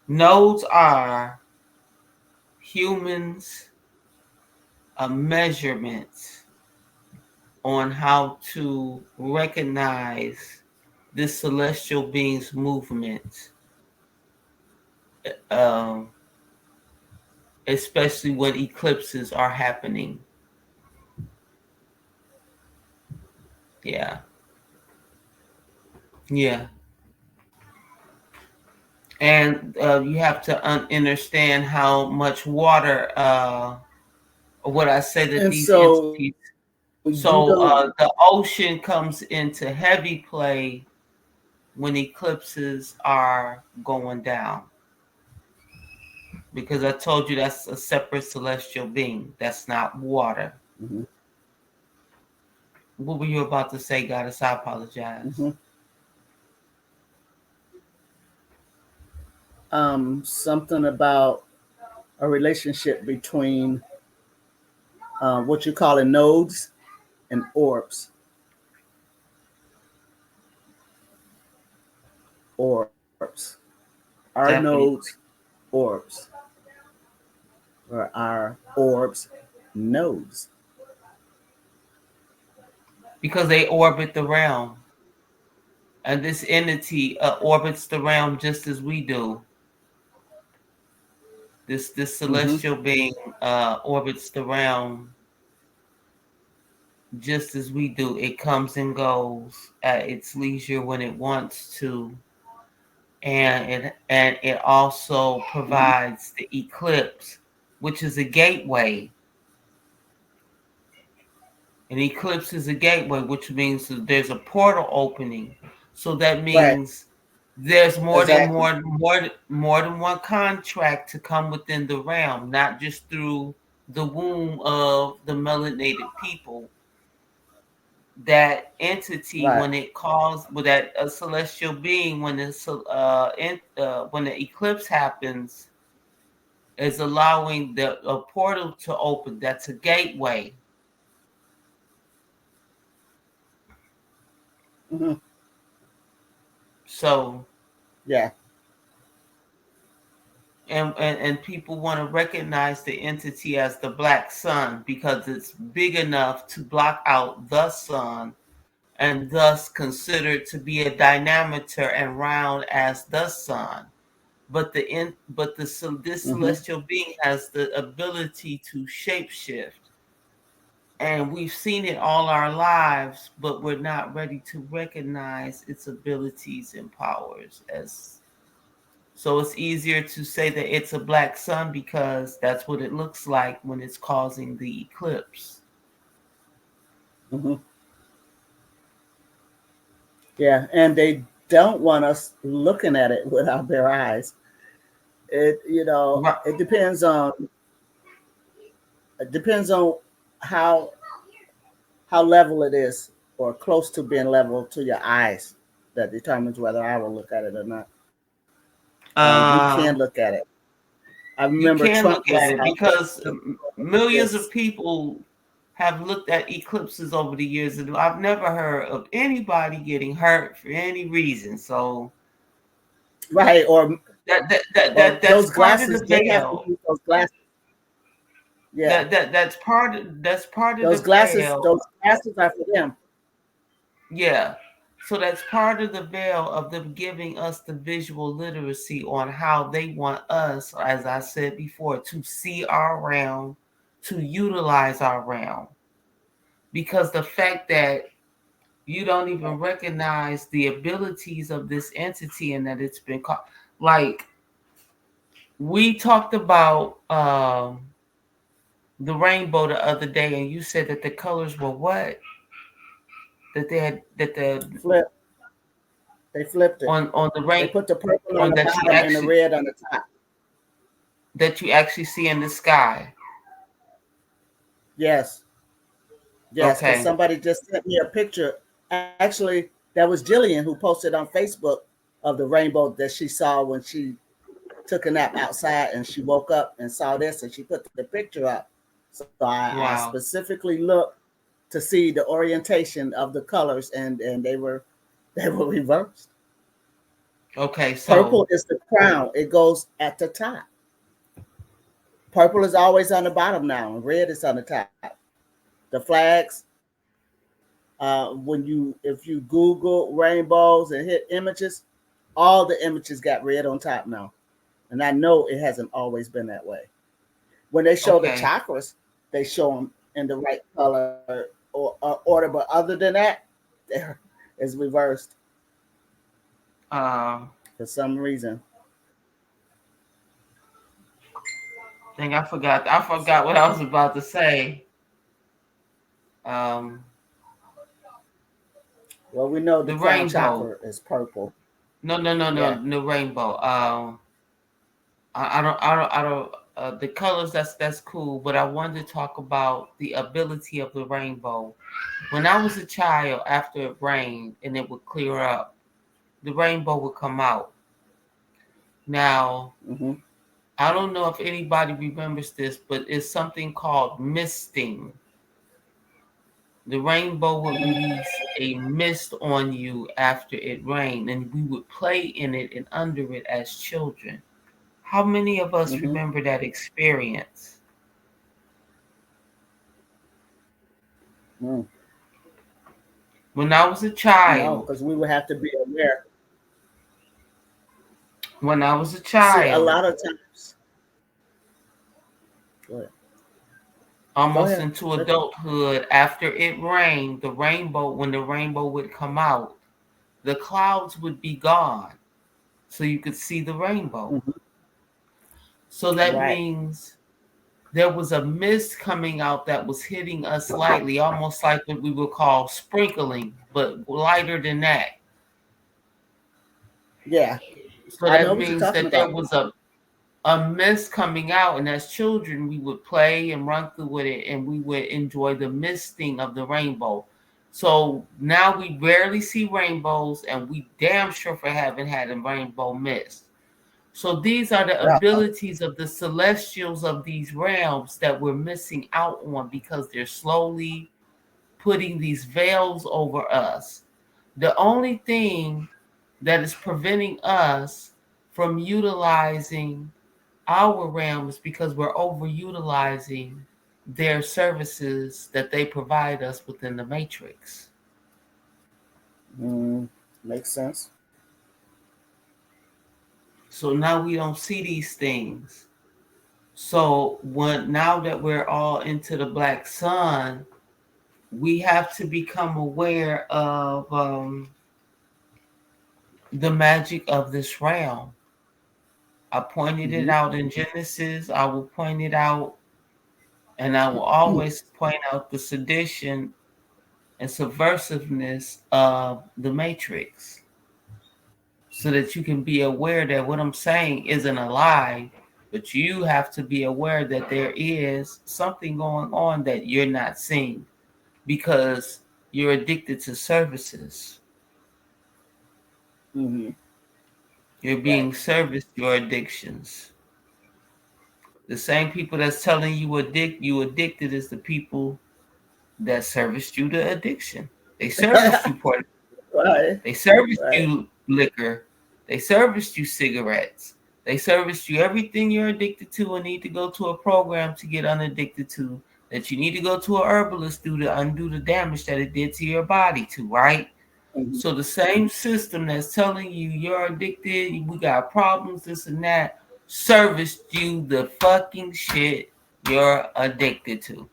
Nodes are humans' measurements on how to recognize this celestial being's movement, um, especially when eclipses are happening. Yeah, yeah. And you have to understand how much water, what I say that And these so entities. you So don't. the ocean comes into heavy play when eclipses are going down. Because I told you that's a separate celestial being. That's not water. Mhm, What were you about to say, Goddess? I apologize. mhm. Something about a relationship between what you call in nodes and orbs. Orbs. Our nodes, Definitely. orbs, or our orbs, nodes. Because they orbit the realm. And this entity orbits the realm just as we do. This Mm-hmm. celestial being orbits the realm just as we do. It comes and goes at its leisure when it wants to, and it also Mm-hmm. provides the eclipse, which is a gateway. An eclipse is a gateway, which means that there's a portal opening. So that Right. means there's Exactly. more than one contract to come within the realm, not just through the womb of the melanated people. That entity, Right. when it calls, with that a celestial being, when when the eclipse happens, is allowing the a portal to open. That's a gateway. Mm-hmm. So Yeah. and people want to recognize the entity as the black sun because it's big enough to block out the sun and thus considered to be a diameter and round as the sun. This Mm-hmm. celestial being has the ability to shapeshift, and we've seen it all our lives, but we're not ready to recognize its abilities and powers as. So it's easier to say that it's a black sun because that's what it looks like when it's causing the eclipse. Mm-hmm. Yeah. And they don't want us looking at it with our bare eyes. It Right. it depends on how how level it is or close to being level to your eyes that determines whether I will look at it or not. We can Uh, look at it. I remember you Trump can look was at it because millions this. of people have looked at eclipses over the years, and I've never heard of anybody getting hurt for any reason. So Right, that's those part of glasses. the They have to veil. use those glasses. Yeah, That's part of the those glasses. veil. Those glasses are for them. Yeah. So that's part of the veil of them giving us the visual literacy on how they want us, as I said before, to see our realm, to utilize our realm. Because the fact that you don't even recognize the abilities of this entity and that it's been called, like we talked about the rainbow the other day, and you said that the colors were what? That they had that the Flip. They flipped it. on the They rain put the purple on on the bottom and the red on the top. that you actually see in the sky. Yes, yes. Because Okay. somebody just sent me a picture. Actually, that was Jillian who posted on Facebook of the rainbow that she saw when she took a nap outside and she woke up and saw this and she put the picture up. So I Wow. specifically looked to see the orientation of the colors and they were they were reversed. Okay, Purple so is the crown. It goes at the top. Purple is always on the bottom now, and red is on the top. The flags, when you if you Google rainbows and hit images, all the images got red on top now, and I know it hasn't always been that way. When they show the okay. chakras, they show them in the right color or order, but other than that, there is reversed Uh, for some reason. think I forgot. I forgot So, what I was about to say. Um, well, we know the the crown rainbow. chakra is purple. No, no, no, no, Yeah. the rainbow. I don't. The colors. That's cool. But I wanted to talk about the ability of the rainbow. When I was a child, after it rained and it would clear up, the rainbow would come out. Now, Hmm. I don't know if anybody remembers this, but it's something called misting. The rainbow would release a mist on you after it rained, and we would play in it and under it as children. How many of us Hmm. remember that experience? Mm. When I was a No, child, because we would have to be aware. when I was a See, a child, lot of times. Go ahead. Go almost ahead. into Finish. adulthood, after it rained, when the rainbow would come out, the clouds would be gone so you could see the rainbow. Hmm. So that Right. means there was a mist coming out that was hitting us lightly, almost like what we would call sprinkling, but lighter than that. Yeah. So I know that what you're means talking that there about. was a mist coming out, and as children, we would play and run through with it, and we would enjoy the misting of the rainbow. So now we rarely see rainbows, and we damn sure for haven't had a rainbow mist. So these are the Uh-huh. abilities of the celestials of these realms that we're missing out on because they're slowly putting these veils over us. The only thing that is preventing us from utilizing our realms because we're overutilizing their services that they provide us within the matrix. Mm, makes sense. So now we don't see these things. So when now that we're all into the black sun, we have to become aware of the magic of this realm. I pointed it Hmm. out in Genesis. I will point it out, and I will always point out the sedition and subversiveness of the matrix so that you can be aware that what I'm saying isn't a lie, but you have to be aware that there is something going on that you're not seeing because you're addicted to services. Hmm. You're Right. being serviced your addictions. The same people that's telling you addicted is the people that serviced you the addiction. They serviced you porn. Right. They serviced Right. you liquor. They serviced you cigarettes. They serviced you everything you're addicted to and need to go to a program to get unaddicted to. That you need to go to a herbalist to undo the damage that it did to your body to, right? Hmm. So the same system that's telling you you're addicted, we got problems, this and that, serviced you the fucking shit you're addicted to.